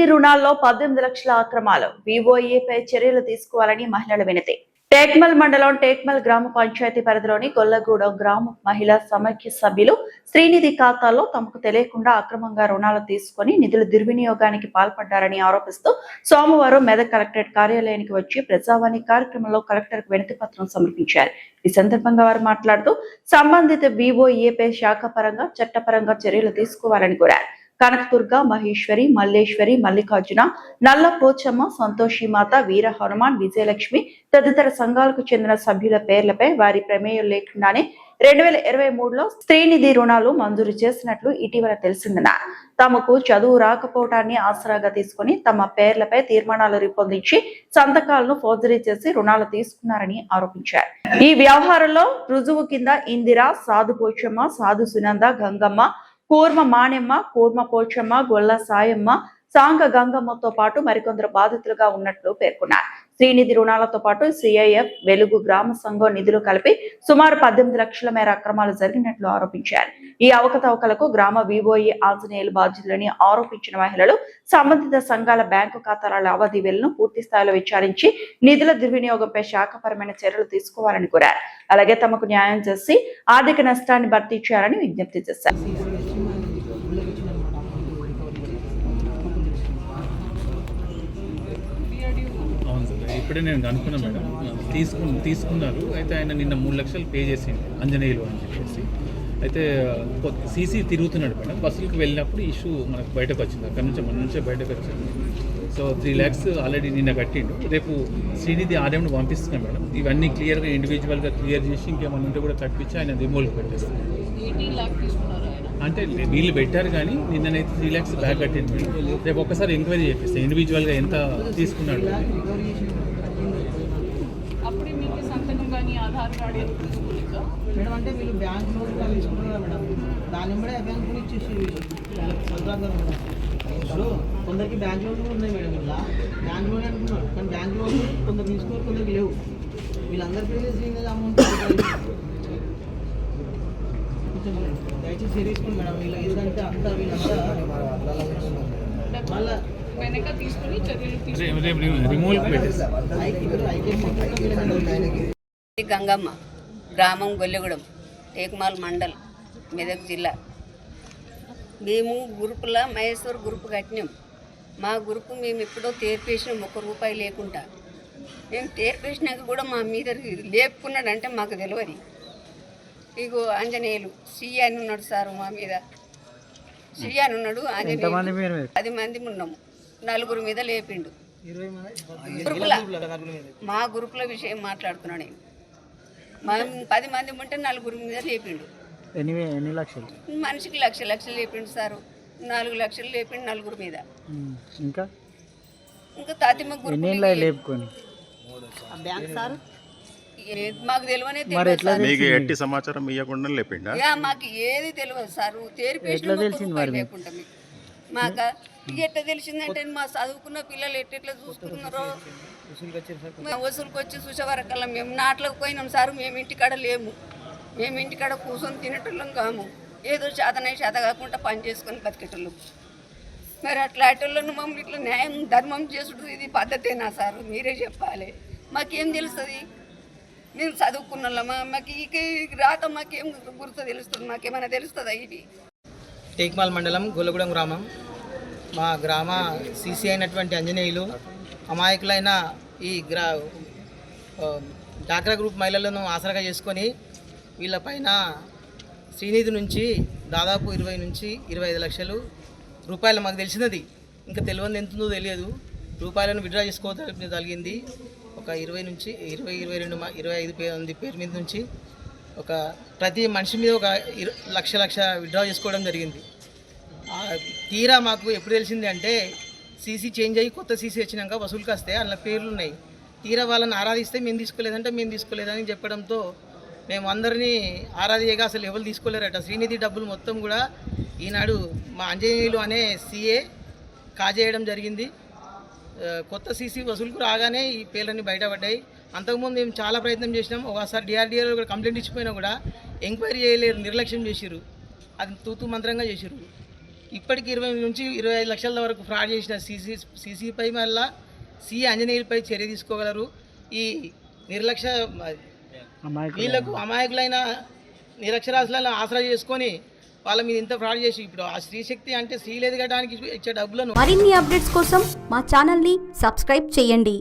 శ్రీనిధి రుణాల్లో 18 లక్షల అక్రమాలు వివోఏపై చర్యలు తీసుకోవాలని మహిళల వినతి. టేక్మల్ మండలం టేక్మల్ గ్రామ పంచాయతీ పరిధిలోని గొల్లగూడెం గ్రామ మహిళా సమైక్య సభ్యులు శ్రీనిధి ఖాతాల్లో తమకు తెలియకుండా అక్రమంగా రుణాలు తీసుకుని నిధుల దుర్వినియోగానికి పాల్పడ్డారని ఆరోపిస్తూ సోమవారం మెదక్ కలెక్టరేట్ కార్యాలయానికి వచ్చి ప్రజావాణి కార్యక్రమంలో కలెక్టర్కు వినతి పత్రం సమర్పించారు. ఈ సందర్భంగా వారు మాట్లాడుతూ సంబంధిత వివోఏపై శాఖపరంగా చట్టపరంగా చర్యలు తీసుకోవాలని కోరారు. కనకదుర్గ, మహేశ్వరి, మల్లేశ్వరి, మల్లికార్జున, నల్ల పోచమ్మ, సంతోషిమాత, వీర హనుమాన్, విజయలక్ష్మి తదితర సంఘాలకు చెందిన సభ్యుల పేర్లపై వారి ప్రమేయం లేకుండానే 2023లో శ్రీనిధి రుణాలు మంజూరు చేసినట్లు ఇటీవల తెలిసిందన్నారు. తమకు చదువు రాకపోవటాన్ని ఆసరాగా తీసుకుని తమ పేర్లపై తీర్మానాలు రూపొందించి సంతకాలను ఫోర్జరీ చేసి రుణాలు తీసుకున్నారని ఆరోపించారు. ఈ వ్యవహారంలో రుజువు కింద ఇందిరా, సాధు పోచమ్మ, సాధు సునంద, గంగమ్మ, కూర్మ మాణెమ్మ, కూర్మ పోచమ్మ, గొల్ల సాయమ్మ, సాంగ గంగమ్మతో పాటు మరికొందరు బాధితులుగా ఉన్నట్లు పేర్కొన్నారు. శ్రీనిధి రుణాలతో పాటు సిఐఎఫ్, వెలుగు గ్రామ సంఘం నిధులు కలిపి సుమారు 18 లక్షల మేర అక్రమాలు జరిగినట్లు ఆరోపించారు. ఈ అవకతవకలకు గ్రామ వివోఏ ఆంజనేయులు బాధ్యులని ఆరోపించిన మహిళలు సంబంధిత సంఘాల బ్యాంకు ఖాతాల లావాదేవీలను పూర్తి స్థాయిలో విచారించి నిధుల దుర్వినియోగంపై శాఖపరమైన చర్యలు తీసుకోవాలని కోరారు. అలాగే తమకు న్యాయం చేసి ఆర్థిక నష్టాన్ని భర్తీ చేయాలని విజ్ఞప్తి చేశారు. ఇప్పుడే నేను కనుక్కున్నాను మేడం, తీసుకున్నారు. అయితే ఆయన నిన్న 3 లక్షలు పే చేసింది అంజనేయులు అని చెప్పేసి. అయితే సీసీ తిరుగుతున్నాడు మేడం. బస్సులకు వెళ్ళినప్పుడు ఇష్యూ మనకు బయటకు వచ్చింది. అక్కడ నుంచి మన నుంచే బయటకు వచ్చింది. సో 3 lakhs ఆల్రెడీ నిన్న కట్టిండు. రేపు శ్రీనిధి ఆర్ఎంను పంపిస్తున్నాం మేడం. ఇవన్నీ క్లియర్గా ఇండివిజువల్గా క్లియర్ చేసి ఇంకేమన్నా ఉంటే కూడా కట్టించి ఆయన రిమూవల్కి పెట్టేస్తాం. అంటే వీళ్ళు పెట్టారు కానీ నిన్ననైతే 3 lakhs బ్యాక్ కట్టింది. రేపు ఒక్కసారి ఎంక్వైరీ చేపిస్తాం ఇండివిజువల్గా ఎంత తీసుకున్నాడు. మేడం అంటే వీళ్ళు బ్యాంక్ లోన్ తీసుకున్నారు మేడం, దాని కూడా బ్యాంక్ కూడా ఇచ్చేసి మేడం. ఇప్పుడు కొందరికి బ్యాంక్ లోన్ ఉన్నాయి మేడం, ఇలా బ్యాంక్ లోన్ అనుకున్నారు కానీ బ్యాంక్ లోన్ కొందరు తీసుకోవాలి, కొందరికి లేవు. వీళ్ళందరి పేరు అమౌంట్ కొంచెం దయచేసి తీసుకోండి మేడం. వీళ్ళు ఎందుకంటే అంతా వీళ్ళంతా మళ్ళీ గంగమ్మ, గ్రామం గొల్లగూడెం, టేక్మాల్ మండల్, మెదక్ జిల్లా. మేము గ్రూపులో మహేశ్వర్ గ్రూప్ కట్టినాం. మా గ్రూపు మేము ఎప్పుడో తేర్పేసినాం, ₹1 లేకుండా. మేము తేర్పేసినాక కూడా మా మీద లేపుకున్నాడంటే మాకు తెలియదు. ఇగో ఆంజనేయులు సిఐ అని ఉన్నాడు సార్, మా మీద సిఐ అని ఉన్నాడు. 10 మంది ఉన్నాము, 4 మీద లేపిండు. మా గ్రూపుల విషయం మాట్లాడుతున్నా నేను. మేము 10 మంది ఉంటే 4 మీద లేపిండు. ఎన్ని లక్షలు? మనిషికి లక్షలు లేపిండు సారు. 4 లక్షలు లేపిండు 4 మీద. ఇంకా తాతిమ్మ గ్రూప్ లేపుకొని మాకు తెలియనే ఎట్టి సమాచారం ఇవ్వకుండా లేపిండా? మాకు ఏది తెలియదు సారు. తేరిపేసిన లేకుండా మాకు ఎట్లా తెలిసిందంటే మా చదువుకున్న పిల్లలు ఎట్లా చూసుకున్నారో వసూలుకి వచ్చి చూసేవరకల్లా మేము నాట్లకు పోయినాం సార్. మేము ఇంటికాడ లేము, మేము ఇంటికాడ కూర్చొని తినేటోళ్ళం కాము. ఏదో చేత కాకుండా పని చేసుకొని బతికేటోళ్ళం. మరి అట్లాంటి మమ్మల్ని ఇట్లా న్యాయం ధర్మం చేసుడు ఇది పద్ధతేనా సార్? మీరే చెప్పాలి. మాకేం తెలుస్తుంది? మేము చదువుకున్న వాళ్ళమా? మాకు ఈ రాత మాకేం గుర్తు తెలుస్తుంది? మాకేమైనా తెలుస్తుందా? ఇది టేక్మాల్ మండలం గొల్లగూడెం గ్రామం. మా గ్రామ సీసీ అయినటువంటి అంజనేయులు అమాయకులైన ఈ డాక్రా గ్రూప్ మహిళలను ఆసరాగా చేసుకొని వీళ్ళపైన శ్రీనిధి నుంచి దాదాపు 20 నుంచి 25 లక్షలు రూపాయలు మాకు తెలిసినది. ఇంకా తెలియదు ఎంతుందో తెలియదు. రూపాయలను విత్డ్రా చేసుకోవడం జరిగింది. ఒక 20 నుంచి 22 25 మంది పేరు మీద నుంచి ఒక ప్రతి మనిషి మీద ఒక లక్ష విత్డ్రా చేసుకోవడం జరిగింది. తీరా మాకు ఎప్పుడు తెలిసింది అంటే సీసీ చేంజ్ అయ్యి కొత్త సీసీ వచ్చినాక వసూలుకి వస్తే అందులో పేర్లు ఉన్నాయి. తీరా వాళ్ళని ఆరాధిస్తే మేము తీసుకోలేదని చెప్పడంతో మేము అందరినీ ఆరాధియగా అసలు ఎవరు తీసుకోలేరట. శ్రీనిధి డబ్బులు మొత్తం కూడా ఈనాడు మా అంజనేయులు అనే సీఏ కాజేయడం జరిగింది. కొత్త సీసీ వసూలుకు రాగానే ఈ పేర్లన్నీ బయటపడ్డాయి. అంతకుముందు మేము చాలా ప్రయత్నం చేసినాం. ఒకసారి డిఆర్డీఏలో కూడా కంప్లైంట్ ఇచ్చిపోయినా కూడా ఎంక్వైరీ చేయలేరు, నిర్లక్ష్యం చేసిర్రు. అది తూతూ మంత్రంగా చేసిర్రు. ఇప్పటికి 20 నుంచి 25 లక్షల వరకు ఫ్రాడ్ చేసిన సీసీపై మళ్ళా ఆంజనేయులపై చర్య తీసుకోగలరు. ఈ నిర్లక్ష్య వీళ్ళకు అమాయకులైన నిరక్షరాస్యులను ఆసరా చేసుకొని వాళ్ళ మీద ఇంత ఫ్రాడ్ చేసి ఇప్పుడు ఆ స్త్రీశక్తి అంటే స్త్రీలు ఎదగడానికి ఇచ్చే డబ్బులను మరిన్ని అప్డేట్స్ కోసం మా ఛానల్ని సబ్స్క్రైబ్ చేయండి.